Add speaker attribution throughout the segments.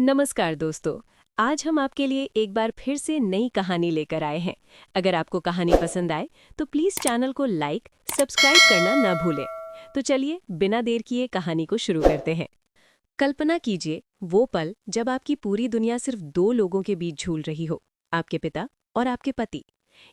Speaker 1: नमस्कार दोस्तों। आज हम आपके लिए एक बार फिर से नई कहानी लेकर आए हैं। अगर आपको कहानी पसंद आए तो प्लीज़ चैनल को लाइक सब्सक्राइब करना ना भूलें। तो चलिए बिना देर किए कहानी को शुरू करते हैं। कल्पना कीजिए वो पल जब आपकी पूरी दुनिया सिर्फ दो लोगों के बीच झूल रही हो, आपके पिता और आपके पति।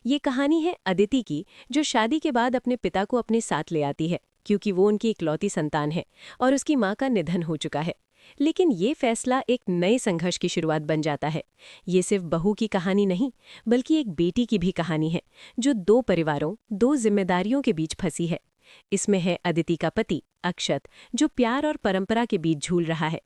Speaker 1: ये कहानी है अदिति की, जो शादी के बाद अपने पिता को अपने साथ ले आती है क्योंकि वो उनकी इकलौती संतान है और उसकी माँ का निधन हो चुका है। लेकिन ये फैसला एक नए संघर्ष की शुरुआत बन जाता है। ये सिर्फ बहू की कहानी नहीं, बल्कि एक बेटी की भी कहानी है, जो दो परिवारों, दो जिम्मेदारियों के बीच फंसी है। इसमें है अदिति का पति अक्षत, जो प्यार और परंपरा के बीच झूल रहा है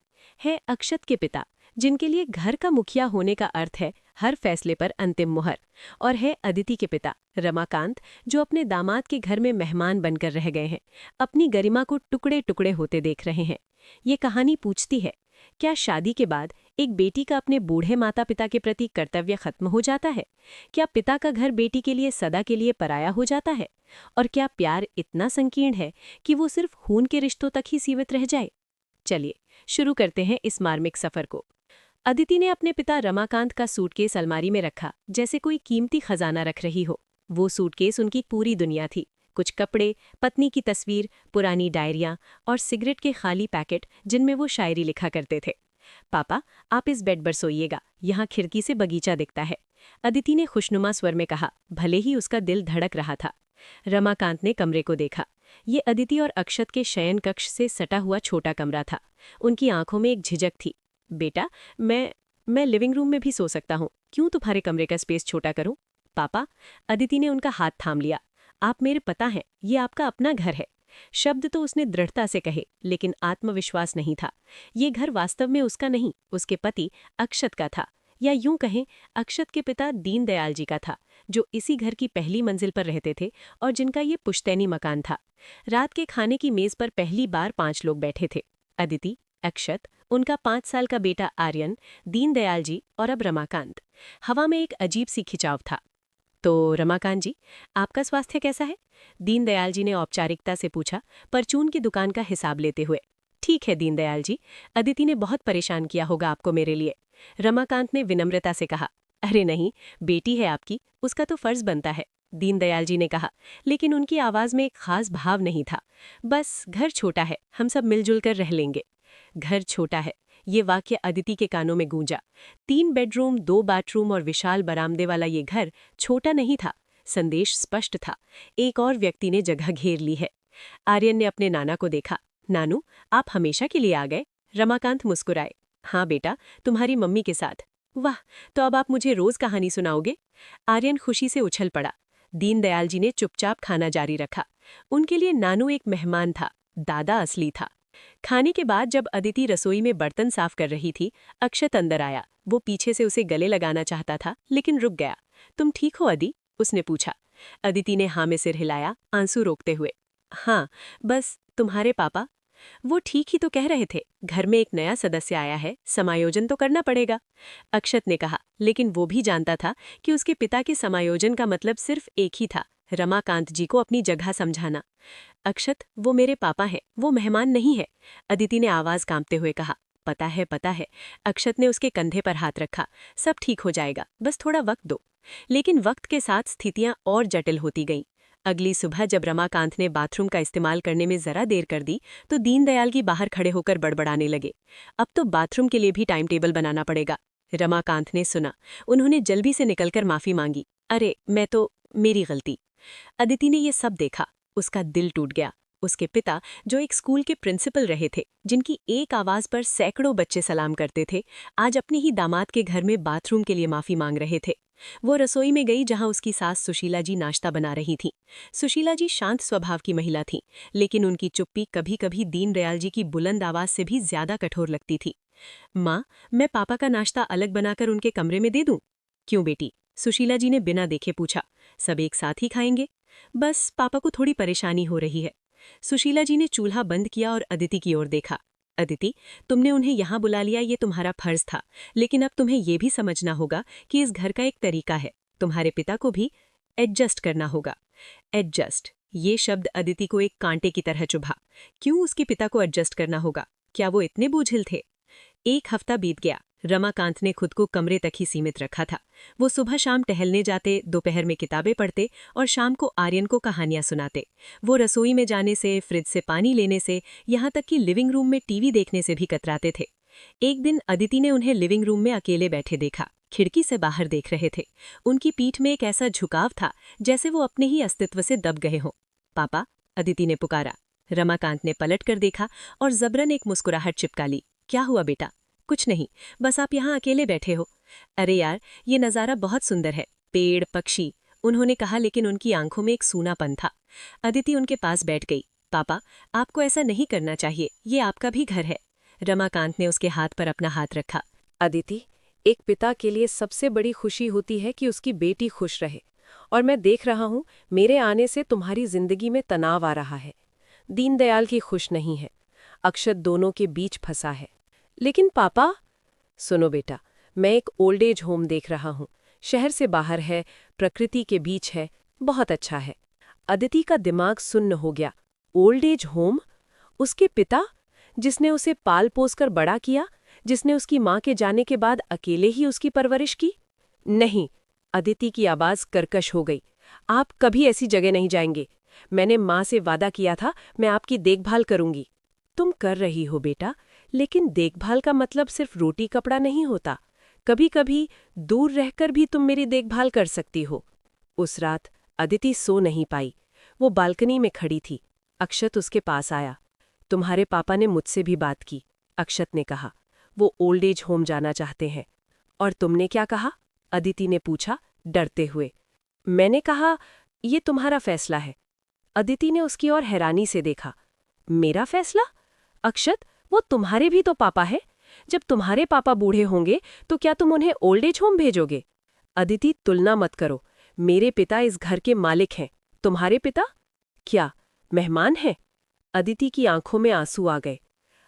Speaker 1: अक्षत के पिता, जिनके लिए घर का मुखिया होने का अर्थ है हर फैसले पर अंतिम मुहर। और है अदिति के पिता रमाकांत, जो अपने दामाद के घर में मेहमान बनकर रह गए हैं, अपनी गरिमा को टुकड़े टुकड़े होते देख रहे हैं। ये कहानी पूछती है, क्या शादी के बाद एक बेटी का अपने बूढ़े माता पिता के प्रति कर्तव्य खत्म हो जाता है? क्या पिता का घर बेटी के लिए सदा के लिए पराया हो जाता है? और क्या प्यार इतना संकीर्ण है कि वो सिर्फ खून के रिश्तों तक ही सीमित रह जाए? चलिए शुरू करते हैं इस मार्मिक सफर को। अदिति ने अपने पिता रमाकांत का सूटकेस अलमारी में रखा, जैसे कोई कीमती खजाना रख रही हो। वो सूटकेस उनकी पूरी दुनिया थी। कुछ कपड़े, पत्नी की तस्वीर, पुरानी डायरियां और सिगरेट के खाली पैकेट जिनमें वो शायरी लिखा करते थे। पापा, आप इस बेड पर सोइएगा, यहाँ खिड़की से बगीचा दिखता है, अदिति ने खुशनुमा स्वर में कहा, भले ही उसका दिल धड़क रहा था। रमाकांत ने कमरे को देखा। ये अदिति और अक्षत के शयन कक्ष से सटा हुआ छोटा कमरा था। उनकी आंखों में एक झिझक थी। बेटा, मैं लिविंग रूम में भी सो सकता हूँ, क्यों तुम्हारे कमरे का स्पेस छोटा करूं? पापा, अदिति ने उनका हाथ थाम लिया। आप मेरे पता हैं, ये आपका अपना घर है। शब्द तो उसने दृढ़ता से कहे, लेकिन आत्मविश्वास नहीं था। ये घर वास्तव में उसका नहीं, उसके पति अक्षत का था। या यूं कहें, अक्षत के पिता दीनदयाल जी का था, जो इसी घर की पहली मंजिल पर रहते थे और जिनका ये पुश्तैनी मकान था। रात के खाने की मेज पर पहली बार 5 लोग बैठे थे। अदिति, अक्षत, उनका 5 साल का बेटा आर्यन, दीनदयाल जी और अब रमाकांत। हवा में एक अजीब सी खिंचाव था। तो रमाकांत जी, आपका स्वास्थ्य कैसा है? दीनदयाल जी ने औपचारिकता से पूछा, परचून की दुकान का हिसाब लेते हुए। ठीक है दीनदयाल जी, अदिति ने बहुत परेशान किया होगा आपको मेरे लिए। रमाकांत ने विनम्रता से कहा। अरे नहीं, बेटी है आपकी, उसका तो फर्ज बनता है, दीनदयाल जी ने कहा, लेकिन उनकी आवाज में एक खास भाव नहीं था। बस घर छोटा है, हम सब मिलजुल कर रह लेंगे। घर छोटा है, ये वाक्य अदिति के कानों में गूंजा। 3 बेडरूम, 2 बाथरूम और विशाल बरामदे वाला ये घर छोटा नहीं था। संदेश स्पष्ट था, एक और व्यक्ति ने जगह घेर ली है। आर्यन ने अपने नाना को देखा। नानू, आप हमेशा के लिए आ गए? रमाकांत मुस्कुराए। हाँ बेटा, तुम्हारी मम्मी के साथ। वाह, तो अब आप मुझे रोज कहानी सुनाओगे? आर्यन खुशी से उछल पड़ा। दीनदयाल जी ने चुपचाप खाना जारी रखा। उनके लिए नानू एक मेहमान था, दादा असली था। खाने के बाद जब अदिति रसोई में बर्तन साफ कर रही थी, अक्षत अंदर आया। वो पीछे से उसे गले लगाना चाहता था, लेकिन रुक गया। तुम ठीक हो अदि? उसने पूछा। अदिति ने हाँ में सिर हिलाया, आंसू रोकते हुए। हाँ, बस तुम्हारे पापा? वो ठीक ही तो कह रहे थे, घर में एक नया सदस्य आया है, समायोजन तो करना पड़ेगा। अक्षत ने कहा, लेकिन वो भी जानता था कि उसके पिता के समायोजन का मतलब सिर्फ एक ही था, रमाकांत जी को अपनी जगह समझाना। अक्षत, वो मेरे पापा हैं, वो मेहमान नहीं है, अदिति ने आवाज कांपते हुए कहा। पता है पता है, अक्षत ने उसके कंधे पर हाथ रखा। सब ठीक हो जाएगा, बस थोड़ा वक्त दो। लेकिन वक्त के साथ स्थितियां और जटिल होती गईं। अगली सुबह जब रमाकांत ने बाथरूम का इस्तेमाल करने में जरा देर कर दी, तो दीनदयाल की बाहर खड़े होकर बड़बड़ाने लगे। अब तो बाथरूम के लिए भी टाइम टेबल बनाना पड़ेगा। रमाकांत ने सुना। उन्होंने जल्दी से निकलकर माफी मांगी। अरे मेरी गलती। अदिति ने ये सब देखा। उसका दिल टूट गया। उसके पिता, जो एक स्कूल के प्रिंसिपल रहे थे, जिनकी एक आवाज पर सैकड़ों बच्चे सलाम करते थे, आज अपने ही दामाद के घर में बाथरूम के लिए माफी मांग रहे थे। वो रसोई में गई, जहां उसकी सास सुशीला जी नाश्ता बना रही थीं। सुशीला जी शांत स्वभाव की महिला थीं, लेकिन उनकी चुप्पी कभी कभी दीनदयाल जी की बुलंद आवाज से भी ज्यादा कठोर लगती थी। माँ, मैं पापा का नाश्ता अलग बनाकर उनके कमरे में दे दूं? क्यों बेटी? सुशीला जी ने बिना देखे पूछा। सब एक साथ ही खाएंगे। बस पापा को थोड़ी परेशानी हो रही है। सुशीला जी ने चूल्हा बंद किया और अदिति की ओर देखा। अदिति, तुमने उन्हें यहाँ बुला लिया, ये तुम्हारा फर्ज था, लेकिन अब तुम्हें ये भी समझना होगा कि इस घर का एक तरीका है। तुम्हारे पिता को भी एडजस्ट करना होगा। एडजस्ट, ये शब्द अदिति को एक कांटे की तरह चुभा। क्यों उसके पिता को एडजस्ट करना होगा? क्या वो इतने बोझिल थे? 1 हफ्ता बीत गया। रमाकांत ने खुद को कमरे तक ही सीमित रखा था। वो सुबह शाम टहलने जाते, दोपहर में किताबें पढ़ते और शाम को आर्यन को कहानियां सुनाते। वो रसोई में जाने से, फ्रिज से पानी लेने से, यहाँ तक कि लिविंग रूम में टीवी देखने से भी कतराते थे। एक दिन अदिति ने उन्हें लिविंग रूम में अकेले बैठे देखा। खिड़की से बाहर देख रहे थे। उनकी पीठ में एक ऐसा झुकाव था जैसे वो अपने ही अस्तित्व से दब गए हों। पापा, अदिति ने पुकारा। रमाकांत ने पलट कर देखा और जबरन एक मुस्कुराहट चिपका ली। क्या हुआ बेटा? कुछ नहीं, बस आप यहाँ अकेले बैठे हो। अरे यार, ये नज़ारा बहुत सुंदर है, पेड़, पक्षी, उन्होंने कहा, लेकिन उनकी आंखों में एक सूनापन था। अदिति उनके पास बैठ गई। पापा, आपको ऐसा नहीं करना चाहिए, ये आपका भी घर है। रमाकांत ने उसके हाथ पर अपना हाथ रखा।
Speaker 2: अदिति, एक पिता के लिए सबसे बड़ी खुशी होती है कि उसकी बेटी खुश रहे, और मैं देख रहा हूँ मेरे आने से तुम्हारी जिंदगी में तनाव आ रहा है। दीनदयाल की खुश नहीं है, अक्षत दोनों के बीच फंसा है। लेकिन पापा, सुनो बेटा, मैं एक ओल्ड एज होम देख रहा हूँ, शहर से बाहर है, प्रकृति के बीच है, बहुत अच्छा है। अदिति का दिमाग सुन्न हो गया। Old age home? उसके पिता, जिसने उसे पाल पोस कर बड़ा किया, जिसने उसकी माँ के जाने के बाद अकेले ही उसकी परवरिश की? नहीं, अदिति की आवाज कर्कश हो गई। आप कभी ऐसी जगह नहीं जाएंगे। मैंने माँ से वादा किया था, मैं आपकी देखभाल करूंगी। तुम कर रही हो बेटा, लेकिन देखभाल का मतलब सिर्फ रोटी कपड़ा नहीं होता। कभी कभी दूर रहकर भी तुम मेरी देखभाल कर सकती हो। उस रात अदिति सो नहीं पाई। वो बालकनी में खड़ी थी। अक्षत उसके पास आया। तुम्हारे पापा ने मुझसे भी बात की, अक्षत ने कहा। वो ओल्ड एज होम जाना चाहते हैं। और तुमने क्या कहा? अदिति ने पूछा, डरते हुए। मैंने कहा, ये तुम्हारा फैसला है। अदिति ने उसकी ओर हैरानी से देखा। मेरा फैसला? अक्षत, वो तुम्हारे भी तो पापा है। जब तुम्हारे पापा बूढ़े होंगे तो क्या तुम उन्हें ओल्ड एज होम भेजोगे? अदिति, तुलना मत करो। मेरे पिता इस घर के मालिक हैं। तुम्हारे पिता क्या मेहमान हैं? अदिति की आंखों में आंसू आ गए।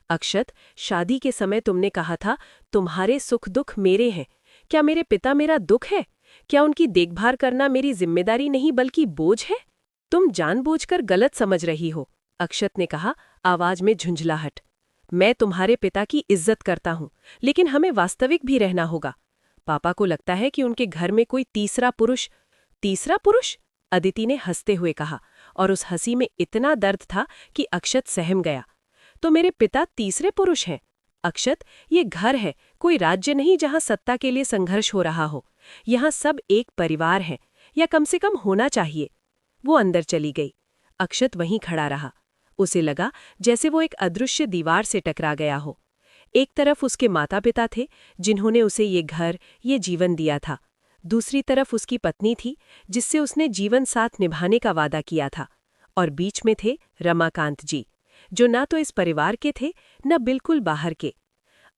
Speaker 2: अक्षत, शादी के समय तुमने कहा था, तुम्हारे सुख दुख मेरे हैं। क्या मेरे पिता मेरा दुख है? क्या उनकी देखभाल करना मेरी जिम्मेदारी नहीं बल्कि बोझ है? तुम जानबूझकर गलत समझ रही हो, अक्षत ने कहा, आवाज में झुंझलाहट। मैं तुम्हारे पिता की इज्जत करता हूं, लेकिन हमें वास्तविक भी रहना होगा। पापा को लगता है कि उनके घर में कोई तीसरा पुरुष। तीसरा पुरुष? अदिति ने हंसते हुए कहा, और उस हंसी में इतना दर्द था कि अक्षत सहम गया। तो मेरे पिता तीसरे पुरुष हैं? अक्षत, ये घर है, कोई राज्य नहीं जहां सत्ता के लिए संघर्ष हो रहा हो। यहाँ सब एक परिवार है, या कम से कम होना चाहिए। वो अंदर चली गई। अक्षत वहीं खड़ा रहा। उसे लगा जैसे वो एक अदृश्य दीवार से टकरा गया हो। एक तरफ उसके माता पिता थे, जिन्होंने उसे ये घर, ये जीवन दिया था। दूसरी तरफ उसकी पत्नी थी, जिससे उसने जीवन साथ निभाने का वादा किया था। और बीच में थे रमाकांत जी, जो ना तो इस परिवार के थे, न बिल्कुल बाहर के।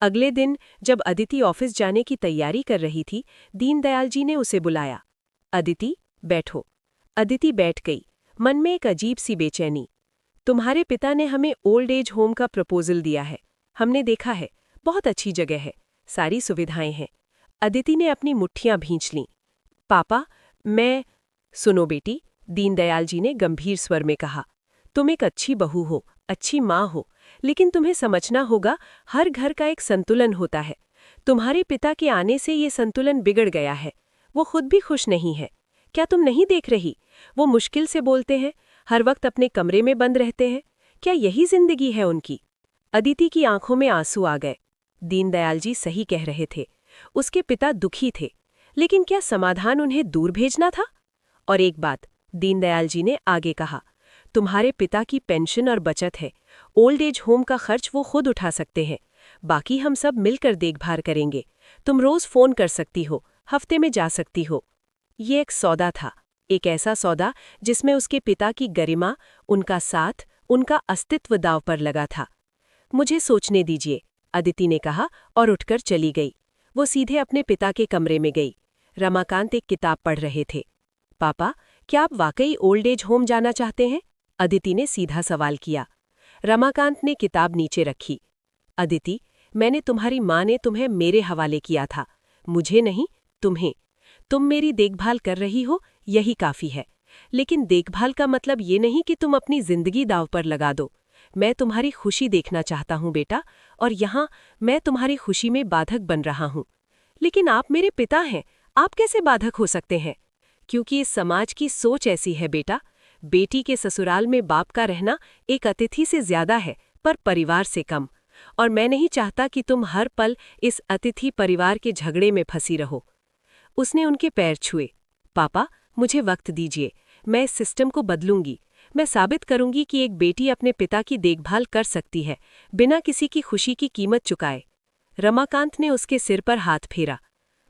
Speaker 2: अगले दिन जब अदिति ऑफिस जाने की तैयारी कर रही थी, दीनदयाल जी ने उसे बुलाया। अदिति, बैठो। अदिति बैठ गई, मन में एक अजीब सी बेचैनी। तुम्हारे पिता ने हमें ओल्ड एज होम का प्रपोजल दिया है। हमने देखा है, बहुत अच्छी जगह है, सारी सुविधाएं हैं। अदिति ने अपनी मुट्ठियां भींच लीं। पापा, मैं... सुनो बेटी, दीनदयाल जी ने गंभीर स्वर में कहा, तुम एक अच्छी बहू हो, अच्छी माँ हो, लेकिन तुम्हें समझना होगा, हर घर का एक संतुलन होता है। तुम्हारे पिता के आने से ये संतुलन बिगड़ गया है। वो खुद भी खुश नहीं है। क्या तुम नहीं देख रही? वो मुश्किल से बोलते हैं, हर वक्त अपने कमरे में बंद रहते हैं। क्या यही जिंदगी है उनकी? अदिति की आंखों में आंसू आ गए। दीनदयाल जी सही कह रहे थे। उसके पिता दुखी थे, लेकिन क्या समाधान उन्हें दूर भेजना था? और एक बात, दीनदयाल जी ने आगे कहा, तुम्हारे पिता की पेंशन और बचत है। ओल्ड एज होम का खर्च वो खुद उठा सकते हैं। बाकी हम सब मिलकर देखभाल करेंगे। तुम रोज फोन कर सकती हो, हफ्ते में जा सकती हो। ये एक सौदा था, एक ऐसा सौदा जिसमें उसके पिता की गरिमा, उनका साथ, उनका अस्तित्व दांव पर लगा था। मुझे सोचने दीजिए, अदिति ने कहा और उठकर चली गई। वो सीधे अपने पिता के कमरे में गई। रमाकांत एक किताब पढ़ रहे थे। पापा, क्या आप वाकई ओल्ड एज होम जाना चाहते हैं? अदिति ने सीधा सवाल किया। रमाकांत ने किताब नीचे रखी। अदिति, मैंने तुम्हारी माँ ने तुम्हें मेरे हवाले किया था, मुझे नहीं, तुम्हें। तुम मेरी देखभाल कर रही हो, यही काफी है। लेकिन देखभाल का मतलब ये नहीं कि तुम अपनी जिंदगी दांव पर लगा दो। मैं तुम्हारी खुशी देखना चाहता हूँ बेटा, और यहाँ मैं तुम्हारी खुशी में बाधक बन रहा हूँ। लेकिन आप मेरे पिता हैं, आप कैसे बाधक हो सकते हैं? क्योंकि इस समाज की सोच ऐसी है बेटा। बेटी के ससुराल में बाप का रहना एक अतिथि से ज्यादा है, पर परिवार से कम। और मैं नहीं चाहता कि तुम हर पल इस अतिथि परिवार के झगड़े में फंसी रहो। उसने उनके पैर छुए। पापा, मुझे वक्त दीजिए, मैं इस सिस्टम को बदलूंगी। मैं साबित करूंगी कि एक बेटी अपने पिता की देखभाल कर सकती है, बिना किसी की खुशी की कीमत चुकाए। रमाकांत ने उसके सिर पर हाथ फेरा।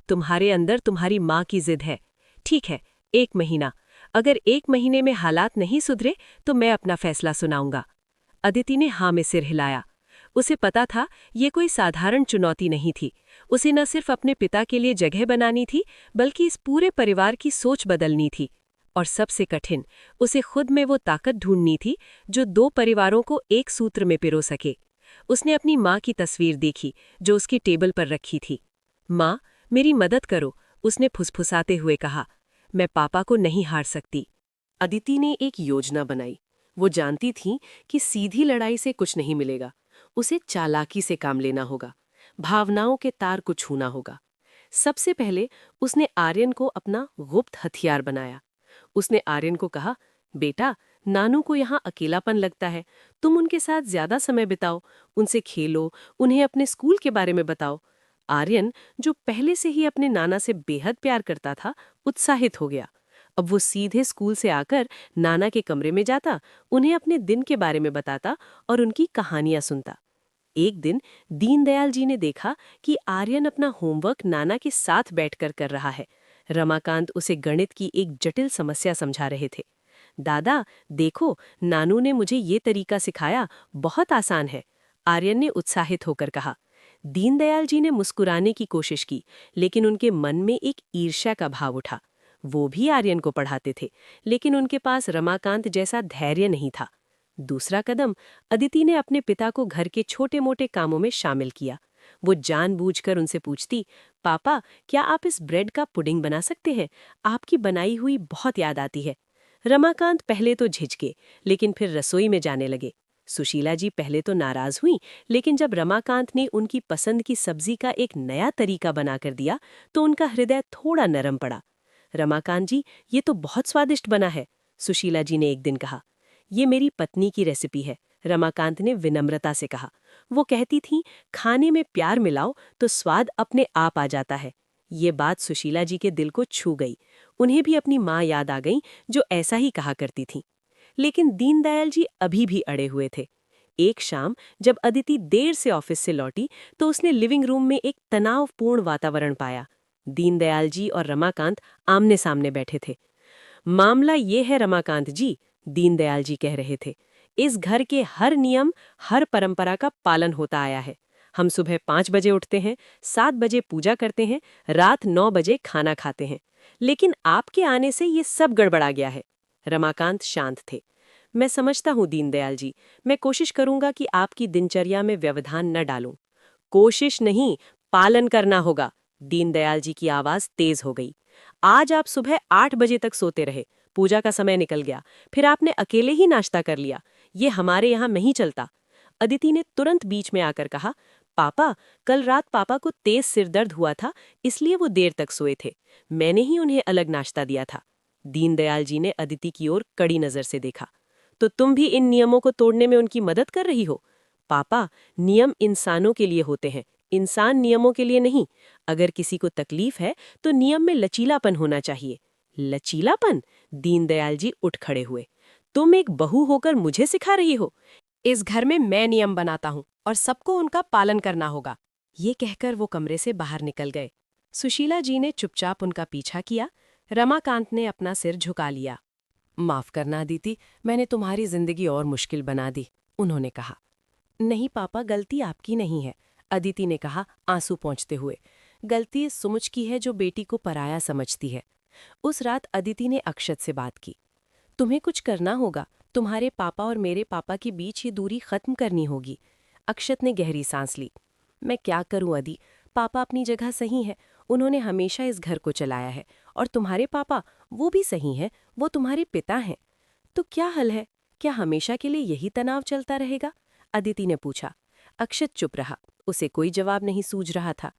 Speaker 2: तुम्हारे अंदर तुम्हारी माँ की जिद है। ठीक है, 1 महीना। अगर 1 महीने में हालात नहीं सुधरे तो मैं अपना फैसला सुनाऊंगा। अदिति ने हाँ में सिर हिलाया। उसे पता था ये कोई साधारण चुनौती नहीं थी। उसे न सिर्फ अपने पिता के लिए जगह बनानी थी, बल्कि इस पूरे परिवार की सोच बदलनी थी। और सबसे कठिन, उसे खुद में वो ताकत ढूंढनी थी जो 2 परिवारों को एक सूत्र में पिरो सके। उसने अपनी माँ की तस्वीर देखी, जो उसकी टेबल पर रखी थी। माँ, मेरी मदद करो, उसने फुसफुसाते हुए कहा। मैं पापा को नहीं हार सकती। अदिति ने एक योजना बनाई। वो जानती थी कि सीधी लड़ाई से कुछ नहीं मिलेगा। उसे चालाकी से काम लेना होगा, भावनाओं के तार को छूना होगा। सबसे पहले उसने आर्यन को अपना गुप्त हथियार बनाया। उसने आर्यन को कहा, बेटा, नानू को यहाँ अकेलापन लगता है, तुम उनके साथ ज्यादा समय बिताओ, उनसे खेलो, उन्हें अपने स्कूल के बारे में बताओ। आर्यन, जो पहले से ही अपने नाना से बेहद प्यार करता था, उत्साहित हो गया। अब वो सीधे स्कूल से आकर नाना के कमरे में जाता, उन्हें अपने दिन के बारे में बताता और उनकी कहानियां सुनता। एक दिन दीनदयाल जी ने देखा कि आर्यन अपना होमवर्क नाना के साथ बैठकर कर रहा है। रमाकांत उसे गणित की एक जटिल समस्या समझा रहे थे। दादा, देखो, नानू ने मुझे ये तरीका सिखाया, बहुत आसान है, आर्यन ने उत्साहित होकर कहा। दीनदयाल जी ने मुस्कुराने की कोशिश की, लेकिन उनके मन में एक ईर्ष्या का भाव उठा। वो भी आर्यन को पढ़ाते थे, लेकिन उनके पास रमाकांत जैसा धैर्य नहीं था। दूसरा कदम, अदिति ने अपने पिता को घर के छोटे मोटे कामों में शामिल किया। वो जानबूझकर उनसे पूछती, पापा, क्या आप इस ब्रेड का पुडिंग बना सकते हैं? आपकी बनाई हुई बहुत याद आती है। रमाकांत पहले तो झिझके, लेकिन फिर रसोई में जाने लगे। सुशीला जी पहले तो नाराज हुई, लेकिन जब रमाकांत ने उनकी पसंद की सब्जी का एक नया तरीका बनाकर दिया, तो उनका हृदय थोड़ा नरम पड़ा। रमाकांत जी, ये तो बहुत स्वादिष्ट बना है, सुशीला जी ने एक दिन कहा। ये मेरी पत्नी की रेसिपी है, रमाकांत ने विनम्रता से कहा। वो कहती थी, खाने में प्यार मिलाओ तो स्वाद अपने आप आ जाता है। ये बात सुशीला जी के दिल को छू गई। उन्हें भी अपनी माँ याद आ गई, जो ऐसा ही कहा करती थी। लेकिन दीनदयाल जी अभी भी अड़े हुए थे। एक शाम जब अदिति देर से ऑफिस से लौटी, तो उसने लिविंग रूम में एक तनावपूर्ण वातावरण पाया। दीनदयाल जी और रमाकांत आमने सामने बैठे थे। मामला ये है रमाकांत जी, दीनदयाल जी कह रहे थे, इस घर के हर नियम, हर परंपरा का पालन होता आया है। हम सुबह 5 बजे उठते हैं, 7 बजे पूजा करते हैं, रात 9 बजे खाना खाते हैं। लेकिन आपके आने से ये सब गड़बड़ा गया है। रमाकांत शांत थे। मैं समझता हूँ दीनदयाल जी, मैं कोशिश करूंगा कि आपकी दिनचर्या में व्यवधान न डालूं। कोशिश नहीं, पालन करना होगा। दीनदयाल जी की आवाज तेज हो गई। आज आप सुबह 8 बजे तक सोते रहे, पूजा का समय निकल गया, फिर आपने अकेले ही नाश्ता कर लिया। ये हमारे यहाँ नहीं चलता। अदिति ने तुरंत बीच में आकर कहा, पापा, कल रात पापा को तेज सिर दर्द हुआ था, इसलिए वो देर तक सोए थे। मैंने ही उन्हें अलग नाश्ता दिया था। दीनदयाल जी ने अदिति की ओर कड़ी नजर से देखा। तो तुम भी इन नियमों को तोड़ने में उनकी मदद कर रही हो? पापा, नियम इंसानों के लिए होते हैं, इंसान नियमों के लिए नहीं। अगर किसी को तकलीफ है तो नियम में लचीलापन होना चाहिए। लचीलापन? दीनदयाल जी उठ खड़े हुए। तुम एक बहू होकर मुझे सिखा रही हो? इस घर में मैं नियम बनाता हूँ और सबको उनका पालन करना होगा। ये कहकर वो कमरे से बाहर निकल गए। सुशीला जी ने चुपचाप उनका पीछा किया। रमाकांत ने अपना सिर झुका लिया। माफ करना अदिति, मैंने तुम्हारी जिंदगी और मुश्किल बना दी, उन्होंने कहा। नहीं पापा, गलती आपकी नहीं है, अदिति ने कहा, आंसू पोंछते हुए। गलती इस सुमुच की है जो बेटी को पराया समझती है। उस रात अदिति ने अक्षत से बात की। तुम्हें कुछ करना होगा, तुम्हारे पापा और मेरे पापा के बीच ये दूरी खत्म करनी होगी। अक्षत ने गहरी सांस ली। मैं क्या करूं अदि, पापा अपनी जगह सही है, उन्होंने हमेशा इस घर को चलाया है। और तुम्हारे पापा, वो भी सही हैं, वो तुम्हारे पिता हैं। तो क्या हल है? क्या हमेशा के लिए यही तनाव चलता रहेगा? अदिति ने पूछा। अक्षत चुप रहा। उसे कोई जवाब नहीं सूझ रहा था।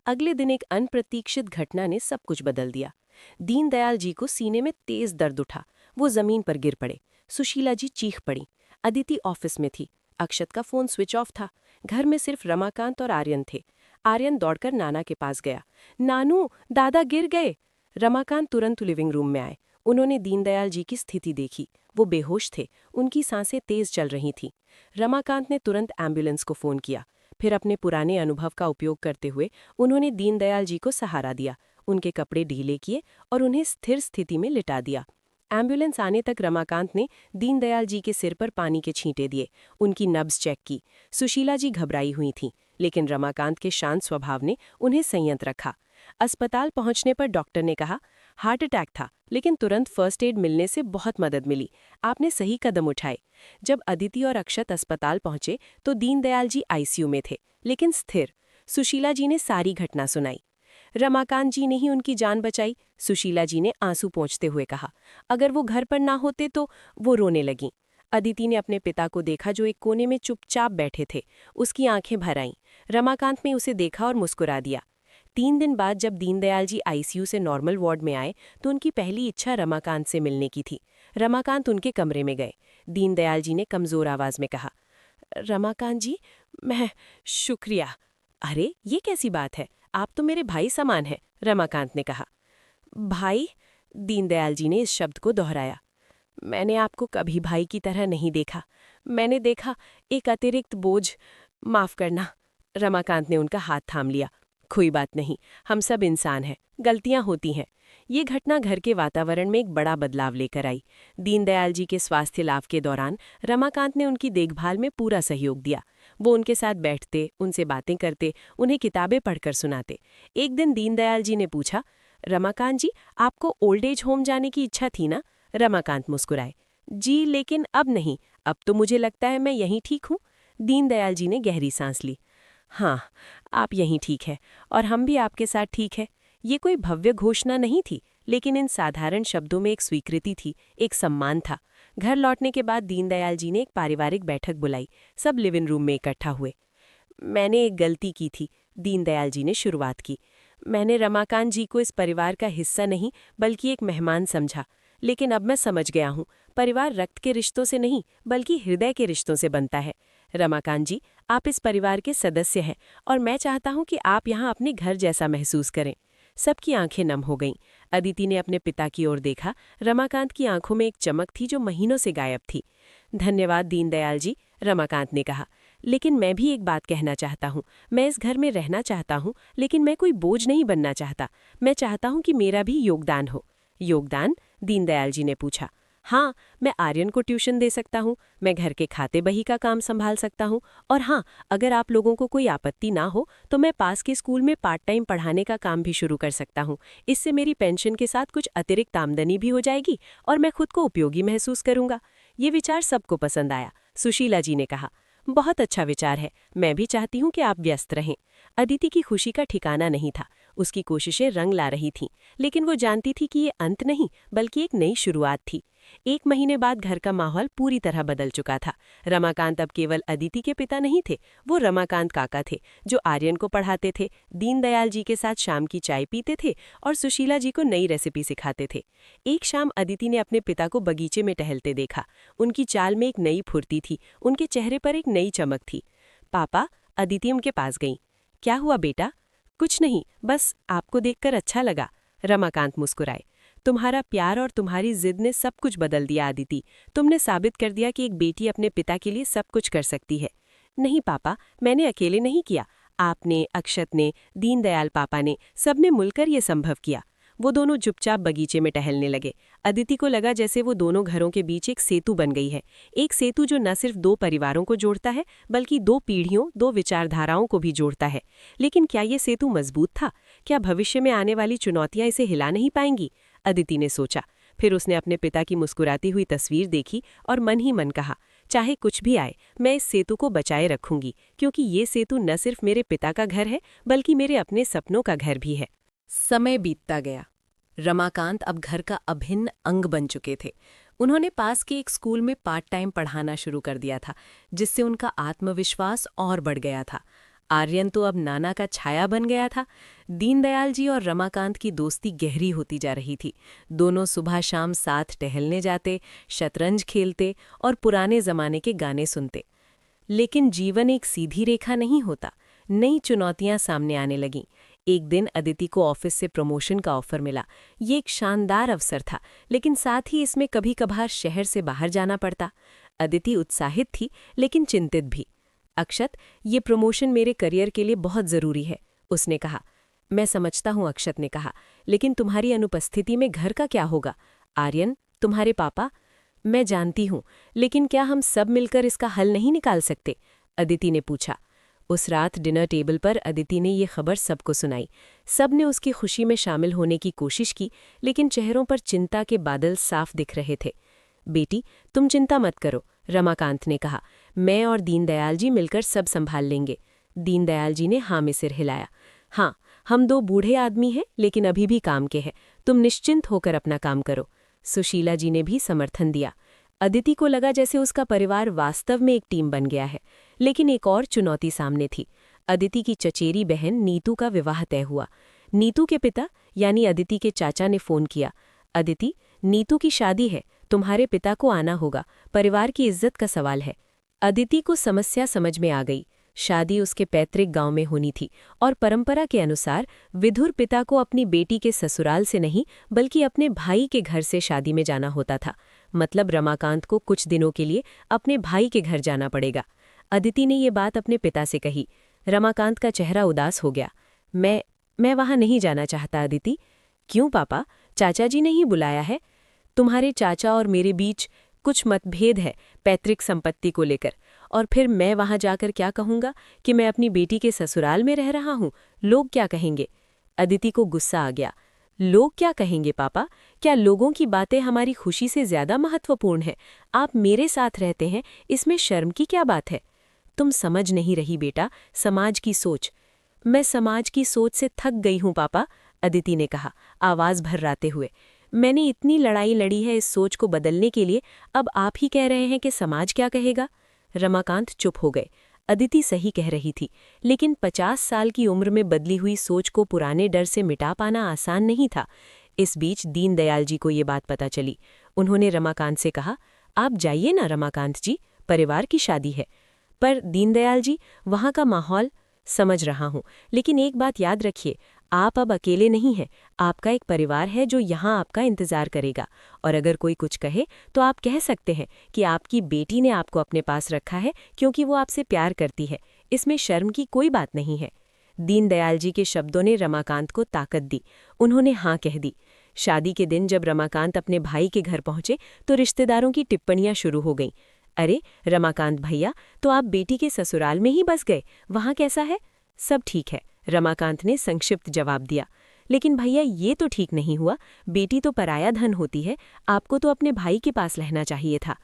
Speaker 2: अगले दिन एक अनप्रतीक्षित घटना ने सब कुछ बदल दिया। दीनदयाल जी को सीने में तेज दर्द उठा। वो जमीन पर गिर पड़े। सुशीला जी चीख पड़ी। अदिति ऑफिस में थी। अक्षत का फोन स्विच ऑफ था। घर में सिर्फ रमाकांत और आर्यन थे। आर्यन दौड़कर नाना के पास गया। नानू, दादा गिर गए। रमाकांत तुरंत लिविंग रूम में आए। उन्होंने दीनदयाल जी की स्थिति देखी। वो बेहोश थे। उनकी सांसें तेज चल रही थीं। रमाकांत ने तुरंत एम्बुलेंस को फोन किया। फिर अपने पुराने अनुभव का उपयोग करते हुए उन्होंने दीनदयाल जी को सहारा दिया। उनके कपड़े ढीले किए और उन्हें स्थिर स्थिति में लिटा दिया। एम्बुलेंस आने तक रमाकांत ने दीनदयाल जी के सिर पर पानी के छींटे दिए। उनकी नब्ज चेक की। सुशीला जी घबराई हुई थीं, लेकिन रमाकांत के शांत स्वभाव ने उन्हें संयत रखा। अस्पताल पहुंचने पर डॉक्टर ने कहा, हार्ट अटैक था, लेकिन तुरंत फर्स्ट एड मिलने से बहुत मदद मिली। आपने सही कदम उठाए। जब अदिति और अक्षत अस्पताल पहुंचे तो दीनदयाल जी आईसीयू में थे, लेकिन स्थिर। सुशीला जी ने सारी घटना सुनाई। रमाकांत जी ने ही उनकी जान बचाई, सुशीला जी ने आंसू पोंछते हुए कहा। अगर वो घर पर ना होते तो। वो रोने लगीं। अदिति ने अपने पिता को देखा जो एक कोने में चुपचाप बैठे थे। उसकी आंखें भर आईं। रमाकांत ने उसे देखा और मुस्कुरा दिया। 3 दिन बाद जब दीनदयाल जी आईसीयू से नॉर्मल वार्ड में आए तो उनकी पहली इच्छा रमाकांत से मिलने की थी। रमाकांत उनके कमरे में गए। दीनदयाल जी ने कमजोर आवाज में कहा, रमाकांत जी, मैं। शुक्रिया। अरे, ये कैसी बात है? आप तो मेरे भाई समान हैं, रमाकांत ने कहा। भाई? दीनदयाल जी ने इस शब्द को दोहराया। मैंने आपको कभी भाई की तरह नहीं देखा। मैंने देखा एक अतिरिक्त बोझ। माफ करना। रमाकांत ने उनका हाथ थाम लिया। कोई बात नहीं, हम सब इंसान हैं, गलतियां होती हैं। ये घटना घर के वातावरण में एक बड़ा बदलाव लेकर आई। दीनदयाल जी के स्वास्थ्य लाभ के दौरान रमाकांत ने उनकी देखभाल में पूरा सहयोग दिया। वो उनके साथ बैठते, उनसे बातें करते, उन्हें किताबें पढ़कर सुनाते। एक दिन दीनदयाल जी ने पूछा, रमाकांत जी, आपको ओल्ड एज होम जाने की इच्छा थी ना? रमाकांत मुस्कुराए। जी, लेकिन अब नहीं। अब तो मुझे लगता है मैं यहीं ठीक हूँ। दीनदयाल जी ने गहरी सांस ली। हाँ, आप यहीं ठीक है और हम भी आपके साथ ठीक है। ये कोई भव्य घोषणा नहीं थी, लेकिन इन साधारण शब्दों में एक स्वीकृति थी, एक सम्मान था। घर लौटने के बाद दीनदयाल जी ने एक पारिवारिक बैठक बुलाई। सब लिविंग रूम में इकट्ठा हुए। मैंने एक गलती की थी, दीनदयाल जी ने शुरुआत की। मैंने रमाकांत जी को इस परिवार का हिस्सा नहीं बल्कि एक मेहमान समझा। लेकिन अब मैं समझ गया हूँ, परिवार रक्त के रिश्तों से नहीं बल्कि हृदय के रिश्तों से बनता है। रमाकांत जी, आप इस परिवार के सदस्य हैं और मैं चाहता हूं कि आप यहां अपने घर जैसा महसूस करें। सबकी आंखें नम हो गईं। अदिति ने अपने पिता की ओर देखा। रमाकांत की आंखों में एक चमक थी जो महीनों से गायब थी। धन्यवाद दीनदयाल जी, रमाकांत ने कहा। लेकिन मैं भी एक बात कहना चाहता हूँ। मैं इस घर में रहना चाहता हूँ, लेकिन मैं कोई बोझ नहीं बनना चाहता। मैं चाहता हूँ कि मेरा भी योगदान हो। योगदान? दीनदयाल जी ने पूछा। हाँ, मैं आर्यन को ट्यूशन दे सकता हूँ, मैं घर के खाते बही का काम संभाल सकता हूँ, और हाँ, अगर आप लोगों को कोई आपत्ति ना हो तो मैं पास के स्कूल में पार्ट टाइम पढ़ाने का काम भी शुरू कर सकता हूँ। इससे मेरी पेंशन के साथ कुछ अतिरिक्त आमदनी भी हो जाएगी और मैं खुद को उपयोगी महसूस करूंगा। ये विचार सबको पसंद आया। सुशीला जी ने कहा, बहुत अच्छा विचार है, मैं भी चाहती हूँ कि आप व्यस्त रहें। अदिति की खुशी का ठिकाना नहीं था। उसकी कोशिशें रंग ला रही थीं, लेकिन वो जानती थी कि ये अंत नहीं बल्कि एक नई शुरुआत थी। 1 महीने बाद घर का माहौल पूरी तरह बदल चुका था। रमाकांत अब केवल अदिति के पिता नहीं थे, वो रमाकांत काका थे, जो आर्यन को पढ़ाते थे, दीनदयाल जी के साथ शाम की चाय पीते थे और सुशीला जी को नई रेसिपी सिखाते थे। एक शाम अदिति ने अपने पिता को बगीचे में टहलते देखा। उनकी चाल में एक नई फुर्ती थी, उनके चेहरे पर एक नई चमक थी। पापा, अदिति उनके पास गई। क्या हुआ बेटा? कुछ नहीं, बस आपको देखकर अच्छा लगा। रमाकांत मुस्कुराए। तुम्हारा प्यार और तुम्हारी जिद ने सब कुछ बदल दिया अदिति। तुमने साबित कर दिया कि एक बेटी अपने पिता के लिए सब कुछ कर सकती है। नहीं पापा, मैंने अकेले नहीं किया। आपने, अक्षत ने, दीनदयाल पापा ने, सबने मिलकर ये संभव किया। वो दोनों चुपचाप बगीचे में टहलने लगे। अदिति को लगा जैसे वो दोनों घरों के बीच एक सेतु बन गई है। एक सेतु जो न सिर्फ 2 परिवारों को जोड़ता है बल्कि 2 पीढ़ियों, 2 विचारधाराओं को भी जोड़ता है। लेकिन क्या ये सेतु मजबूत था? क्या भविष्य में आने वाली चुनौतियां इसे हिला नहीं पाएंगी? अदिति ने सोचा। फिर उसने अपने पिता की मुस्कुराती हुई तस्वीर देखी और मन ही मन कहा, चाहे कुछ भी आए, मैं इस सेतु को बचाए रखूंगी, क्योंकि ये सेतु न सिर्फ मेरे पिता का घर है बल्कि मेरे अपने सपनों का घर भी है। समय बीतता गया। रमाकांत अब घर का अभिन्न अंग बन चुके थे। उन्होंने पास के एक स्कूल में पार्ट टाइम पढ़ाना शुरू कर दिया था, जिससे उनका आत्मविश्वास और बढ़ गया था। आर्यन तो अब नाना का छाया बन गया था। दीनदयाल जी और रमाकांत की दोस्ती गहरी होती जा रही थी। दोनों सुबह शाम साथ टहलने जाते, शतरंज खेलते और पुराने जमाने के गाने सुनते। लेकिन जीवन एक सीधी रेखा नहीं होता। नई चुनौतियां सामने आने लगीं। एक दिन अदिति को ऑफिस से प्रमोशन का ऑफर मिला। ये एक शानदार अवसर था, लेकिन साथ ही इसमें कभी कभार शहर से बाहर जाना पड़ता। अदिति उत्साहित थी, लेकिन चिंतित भी। अक्षत, ये प्रमोशन मेरे करियर के लिए बहुत ज़रूरी है, उसने कहा। मैं समझता हूँ, अक्षत ने कहा, लेकिन तुम्हारी अनुपस्थिति में घर का क्या होगा? आर्यन, तुम्हारे पापा? मैं जानती हूँ, लेकिन क्या हम सब मिलकर इसका हल नहीं निकाल सकते? अदिति ने पूछा। उस रात डिनर टेबल पर अदिति ने ये खबर सबको सुनाई। सब ने उसकी खुशी में शामिल होने की कोशिश की, लेकिन चेहरों पर चिंता के बादल साफ दिख रहे थे। बेटी, तुम चिंता मत करो, रमाकांत ने कहा। मैं और दीनदयाल जी मिलकर सब संभाल लेंगे। दीनदयाल जी ने हाँ में सिर हिलाया। हाँ, हम दो बूढ़े आदमी हैं, लेकिन अभी भी काम के हैं। तुम निश्चिंत होकर अपना काम करो। सुशीला जी ने भी समर्थन दिया। अदिति को लगा जैसे उसका परिवार वास्तव में एक टीम बन गया है। लेकिन एक और चुनौती सामने थी। अदिति की चचेरी बहन नीतू का विवाह तय हुआ। नीतू के पिता यानी अदिति के चाचा ने फोन किया। अदिति, नीतू की शादी है, तुम्हारे पिता को आना होगा, परिवार की इज्जत का सवाल है। अदिति को समस्या समझ में आ गई। शादी उसके पैतृक गांव में होनी थी और परंपरा के अनुसार विधुर पिता को अपनी बेटी के ससुराल से नहीं, बल्कि अपने भाई के घर से शादी में जाना होता था। मतलब रमाकांत को कुछ दिनों के लिए अपने भाई के घर जाना पड़ेगा। अदिति ने ये बात अपने पिता से कही। रमाकांत का चेहरा उदास हो गया। मैं वहां नहीं जाना चाहता, अदिति। क्यों पापा? चाचा जी ने ही बुलाया है। तुम्हारे चाचा और मेरे बीच कुछ मतभेद है पैतृक संपत्ति को लेकर, और फिर मैं वहां जाकर क्या कहूंगा कि मैं अपनी बेटी के ससुराल में रह रहा हूं? लोग क्या कहेंगे? अदिति को गुस्सा आ गया। लोग क्या कहेंगे पापा? क्या लोगों की बातें हमारी खुशी से ज्यादा महत्वपूर्ण है? आप मेरे साथ रहते हैं, इसमें शर्म की क्या बात है? तुम समझ नहीं रही बेटा, समाज की सोच। मैं समाज की सोच से थक गई हूं पापा, अदिति ने कहा, आवाज भर्राते हुए। मैंने इतनी लड़ाई लड़ी है इस सोच को बदलने के लिए, अब आप ही कह रहे हैं कि समाज क्या कहेगा? रमाकांत चुप हो गए। अदिति सही कह रही थी, लेकिन 50 साल की उम्र में बदली हुई सोच को पुराने डर से मिटा पाना आसान नहीं था। इस बीच दीनदयाल जी को ये बात पता चली। उन्होंने रमाकांत से कहा, आप जाइए ना रमाकांत जी, परिवार की शादी है। पर दीनदयाल जी, वहाँ का माहौल। समझ रहा हूँ, लेकिन एक बात याद रखिए, आप अब अकेले नहीं हैं। आपका एक परिवार है जो यहाँ आपका इंतजार करेगा। और अगर कोई कुछ कहे तो आप कह सकते हैं कि आपकी बेटी ने आपको अपने पास रखा है क्योंकि वो आपसे प्यार करती है। इसमें शर्म की कोई बात नहीं है। दीनदयाल जी के शब्दों ने रमाकांत को ताकत दी। उन्होंने हाँ कह दी। शादी के दिन जब रमाकांत अपने भाई के घर पहुंचे तो रिश्तेदारों की टिप्पणियां शुरू हो गईं। अरे रमाकांत भैया, तो आप बेटी के ससुराल में ही बस गए, वहाँ कैसा है? सब ठीक है, रमाकांत ने संक्षिप्त जवाब दिया। लेकिन भैया, ये तो ठीक नहीं हुआ। बेटी तो पराया धन होती है, आपको तो अपने भाई के पास रहना चाहिए था।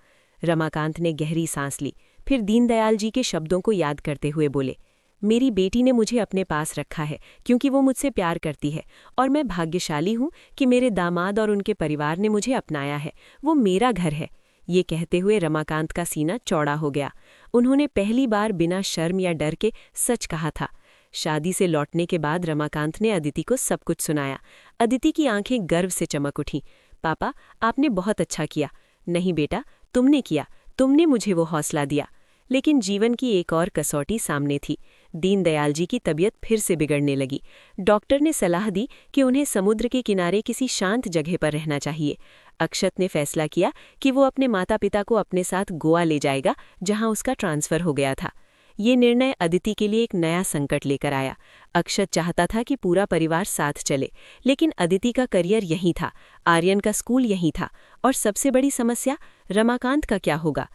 Speaker 2: रमाकांत ने गहरी सांस ली, फिर दीनदयाल जी के शब्दों को याद करते हुए बोले, मेरी बेटी ने मुझे अपने पास रखा है क्योंकि वो मुझसे प्यार करती है, और मैं भाग्यशाली हूँ कि मेरे दामाद और उनके परिवार ने मुझे अपनाया है। वो मेरा घर है। ये कहते हुए रमाकांत का सीना चौड़ा हो गया। उन्होंने पहली बार बिना शर्म या डर के सच कहा था। शादी से लौटने के बाद रमाकांत ने अदिति को सब कुछ सुनाया। अदिति की आंखें गर्व से चमक उठीं। पापा, आपने बहुत अच्छा किया। नहीं बेटा, तुमने किया, तुमने मुझे वो हौसला दिया। लेकिन जीवन की एक और कसौटी सामने थी। दीनदयाल जी की तबीयत फिर से बिगड़ने लगी। डॉक्टर ने सलाह दी कि उन्हें समुद्र के किनारे किसी शांत जगह पर रहना चाहिए। अक्षत ने फैसला किया कि वो अपने माता पिता को अपने साथ गोवा ले जाएगा, जहां उसका ट्रांसफर हो गया था। ये निर्णय अदिति के लिए एक नया संकट लेकर आया। अक्षत चाहता था कि पूरा परिवार साथ चले, लेकिन अदिति का करियर यहीं था, आर्यन का स्कूल यहीं था, और सबसे बड़ी समस्या, रमाकांत का क्या होगा?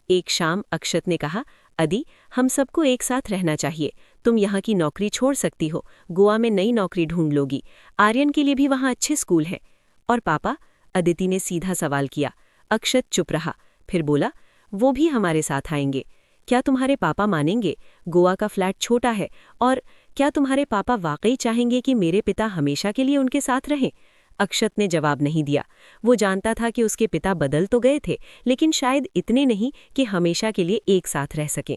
Speaker 2: एक शाम अक्षत ने कहा, अदि, हम सबको एक साथ रहना चाहिए। तुम यहाँ की नौकरी छोड़ सकती हो, गोवा में नई नौकरी ढूंढ लोगी। आर्यन के लिए भी वहाँ अच्छे स्कूल हैं। और पापा? अदिति ने सीधा सवाल किया। अक्षत चुप रहा, फिर बोला, वो भी हमारे साथ आएंगे। क्या तुम्हारे पापा मानेंगे? गोवा का फ्लैट छोटा है, और क्या तुम्हारे पापा वाकई चाहेंगे कि मेरे पिता हमेशा के लिए उनके साथ रहें? अक्षत ने जवाब नहीं दिया। वो जानता था कि उसके पिता बदल तो गए थे, लेकिन शायद इतने नहीं कि हमेशा के लिए एक साथ रह सकें।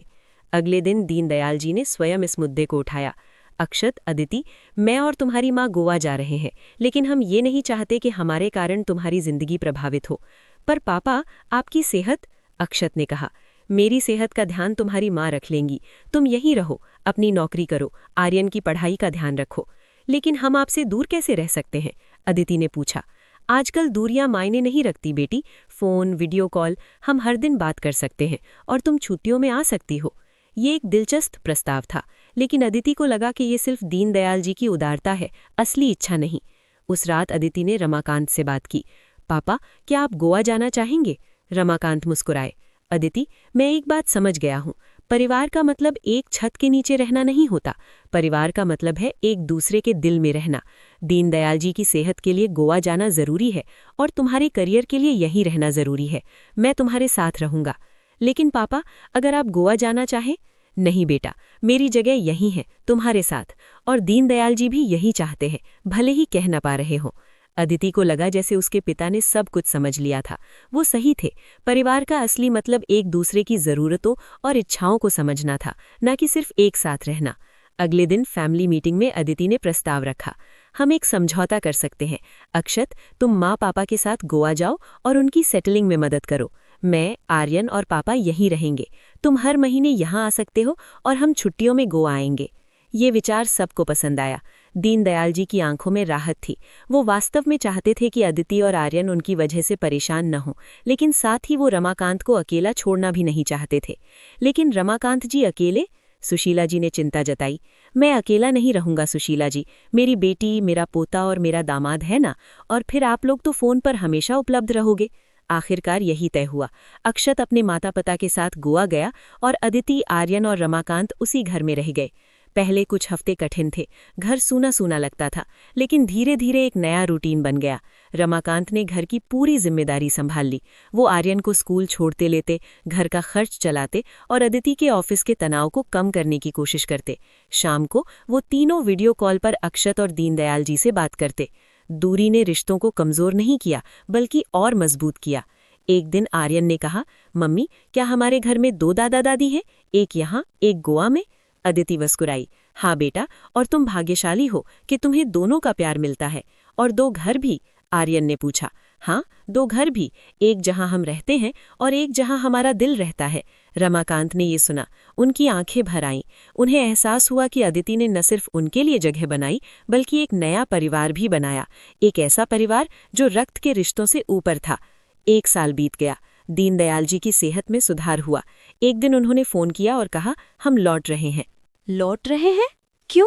Speaker 2: अगले दिन दीनदयाल जी ने स्वयं इस मुद्दे को उठाया। अक्षत, अदिति, मैं और तुम्हारी माँ गोवा जा रहे हैं, लेकिन हम ये नहीं चाहते कि हमारे कारण तुम्हारी जिंदगी प्रभावित हो। पर पापा, आपकी सेहत? अक्षत ने कहा, मेरी सेहत का ध्यान तुम्हारी माँ रख लेंगी। तुम यहीं रहो, अपनी नौकरी करो, आर्यन की पढ़ाई का ध्यान रखो। लेकिन हम आपसे दूर कैसे रह सकते हैं? अदिति ने पूछा। आजकल दूरियां मायने नहीं रखती बेटी। फोन, वीडियो कॉल, हम हर दिन बात कर सकते हैं और तुम छुट्टियों में आ सकती हो। ये एक दिलचस्प प्रस्ताव था, लेकिन अदिति को लगा कि ये सिर्फ दीनदयाल जी की उदारता है, असली इच्छा नहीं। उस रात अदिति ने रमाकांत से बात की। पापा, क्या आप गोवा जाना चाहेंगे? रमाकांत मुस्कुराए। अदिति, मैं एक बात समझ गया हूँ। परिवार का मतलब एक छत के नीचे रहना नहीं होता। परिवार का मतलब है एक दूसरे के दिल में रहना। दीनदयाल जी की सेहत के लिए गोवा जाना जरूरी है और तुम्हारे करियर के लिए यहीं रहना जरूरी है। मैं तुम्हारे साथ रहूंगा। लेकिन पापा, अगर आप गोवा जाना चाहें? नहीं बेटा, मेरी जगह यहीं है, तुम्हारे साथ। और दीनदयाल जी भी यही चाहते हैं, भले ही कह न पा रहे हों। अदिति को लगा जैसे उसके पिता ने सब कुछ समझ लिया था। वो सही थे। परिवार का असली मतलब एक दूसरे की जरूरतों और इच्छाओं को समझना था, न कि सिर्फ एक साथ रहना। अगले दिन फैमिली मीटिंग में अदिति ने प्रस्ताव रखा। हम एक समझौता कर सकते हैं। अक्षत, तुम माँ पापा के साथ गोवा जाओ और उनकी सेटलिंग में मदद करो। मैं, आर्यन और पापा यहीं रहेंगे। तुम हर महीने यहाँ आ सकते हो और हम छुट्टियों में गोवा आएंगे। ये विचार सबको पसंद आया। दीनदयाल जी की आंखों में राहत थी। वो वास्तव में चाहते थे कि अदिति और आर्यन उनकी वजह से परेशान न हों, लेकिन साथ ही वो रमाकांत को अकेला छोड़ना भी नहीं चाहते थे। लेकिन रमाकांत जी अकेले? सुशीला जी ने चिंता जताई। मैं अकेला नहीं रहूंगा सुशीला जी, मेरी बेटी, मेरा पोता और मेरा दामाद है ना, और फिर आप लोग तो फोन पर हमेशा उपलब्ध रहोगे। आखिरकार यही तय हुआ। अक्षत अपने माता पिता के साथ गोवा गया और अदिति, आर्यन और रमाकांत उसी घर में रह गए। पहले कुछ हफ्ते कठिन थे, घर सूना सूना लगता था, लेकिन धीरे धीरे एक नया रूटीन बन गया। रमाकांत ने घर की पूरी जिम्मेदारी संभाल ली। वो आर्यन को स्कूल छोड़ते लेते, घर का खर्च चलाते और अदिति के ऑफिस के तनाव को कम करने की कोशिश करते। शाम को वो तीनों वीडियो कॉल पर अक्षत और दीनदयाल जी से बात करते। दूरी ने रिश्तों को कमजोर नहीं किया, बल्कि और मजबूत किया। एक दिन आर्यन ने कहा, मम्मी, क्या हमारे घर में 2 दादा दादी हैं, एक यहाँ एक गोवा में? अदिति मुस्कुराई। हाँ बेटा, और तुम भाग्यशाली हो कि तुम्हें दोनों का प्यार मिलता है। और 2 घर भी? आर्यन ने पूछा। हाँ, 2 घर भी, एक जहाँ हम रहते हैं और एक जहाँ हमारा दिल रहता है। रमाकांत ने ये सुना, उनकी आंखें भर आईं। उन्हें एहसास हुआ कि अदिति ने न सिर्फ उनके लिए जगह बनाई, बल्कि एक नया परिवार भी बनाया। एक ऐसा परिवार जो रक्त के रिश्तों से ऊपर था। 1 साल बीत गया। दीनदयाल जी की सेहत में सुधार हुआ। एक दिन उन्होंने फोन किया और कहा, हम लौट रहे हैं।
Speaker 1: लौट रहे हैं? क्यों?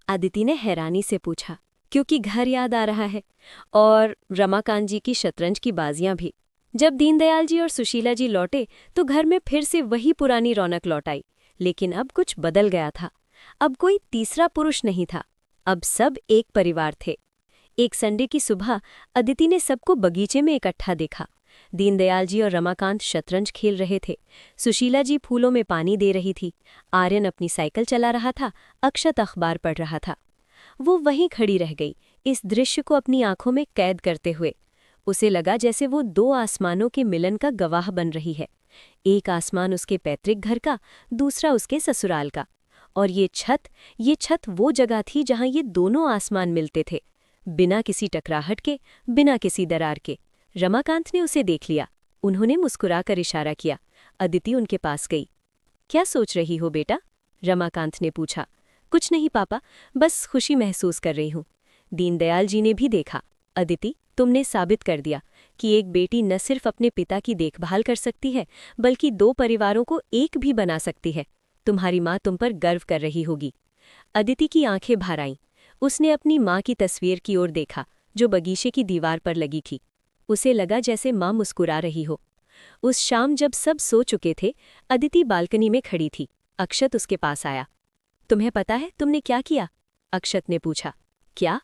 Speaker 1: अदिति ने हैरानी से पूछा। क्योंकि घर याद आ रहा है, और रमाकांत जी की शतरंज की बाजियां भी। जब दीनदयाल जी और सुशीला जी लौटे तो घर में फिर से वही पुरानी रौनक लौट आई। लेकिन अब कुछ बदल गया था। अब कोई तीसरा पुरुष नहीं था, अब सब एक परिवार थे। एक संडे की सुबह अदिति ने सबको बगीचे में इकट्ठा देखा। दीनदयाल जी और रमाकांत शतरंज खेल रहे थे, सुशीला जी फूलों में पानी दे रही थी, आर्यन अपनी साइकिल चला रहा था, अक्षत अखबार पढ़ रहा था। वो वहीं खड़ी रह गई, इस दृश्य को अपनी आंखों में कैद करते हुए। उसे लगा जैसे वो 2 आसमानों के मिलन का गवाह बन रही है। एक आसमान उसके पैतृक घर का, दूसरा उसके ससुराल का। और ये छत वो जगह थी जहां ये दोनों आसमान मिलते थे, बिना किसी टकराहट के, बिना किसी दरार के। रमाकांत ने उसे देख लिया। उन्होंने मुस्कुराकर इशारा किया। अदिति उनके पास गई। क्या सोच रही हो बेटा? रमाकांत ने पूछा। कुछ नहीं पापा, बस खुशी महसूस कर रही हूँ। दीनदयाल जी ने भी देखा। अदिति, तुमने साबित कर दिया कि एक बेटी न सिर्फ अपने पिता की देखभाल कर सकती है, बल्कि 2 परिवारों को एक भी बना सकती है। तुम्हारी माँ तुम पर गर्व कर रही होगी। अदिति की आंखें भर आईं। उसने अपनी माँ की तस्वीर की ओर देखा, जो बगीचे की दीवार पर लगी थी। उसे लगा जैसे माँ मुस्कुरा रही हो। उस शाम जब सब सो चुके थे, अदिति बालकनी में खड़ी थी। अक्षत उसके पास आया। तुम्हें पता है तुमने क्या किया? अक्षत ने पूछा। क्या?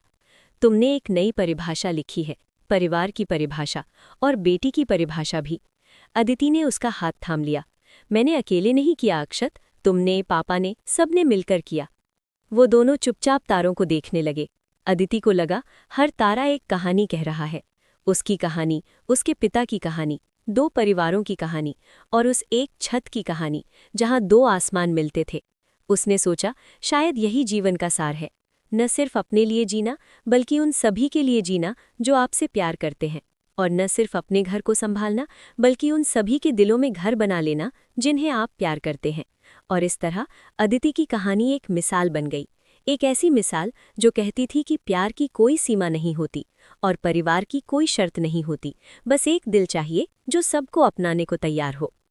Speaker 1: तुमने एक नई परिभाषा लिखी है, परिवार की परिभाषा, और बेटी की परिभाषा भी। अदिति ने उसका हाथ थाम लिया। मैंने अकेले नहीं किया अक्षत, तुमने, पापा ने, सबने मिलकर किया। वो दोनों चुपचाप तारों को देखने लगे। अदिति को लगा हर तारा एक कहानी कह रहा है। उसकी कहानी, उसके पिता की कहानी, दो परिवारों की कहानी और उस एक छत की कहानी जहां दो आसमान मिलते थे। उसने सोचा शायद यही जीवन का सार है, न सिर्फ अपने लिए जीना बल्कि उन सभी के लिए जीना जो आपसे प्यार करते हैं, और न सिर्फ अपने घर को संभालना बल्कि उन सभी के दिलों में घर बना लेना जिन्हें आप प्यार करते हैं। और इस तरह अदिति की कहानी एक मिसाल बन गई, एक ऐसी मिसाल जो कहती थी कि प्यार की कोई सीमा नहीं होती और परिवार की कोई शर्त नहीं होती, बस एक दिल चाहिए जो सबको अपनाने को तैयार हो।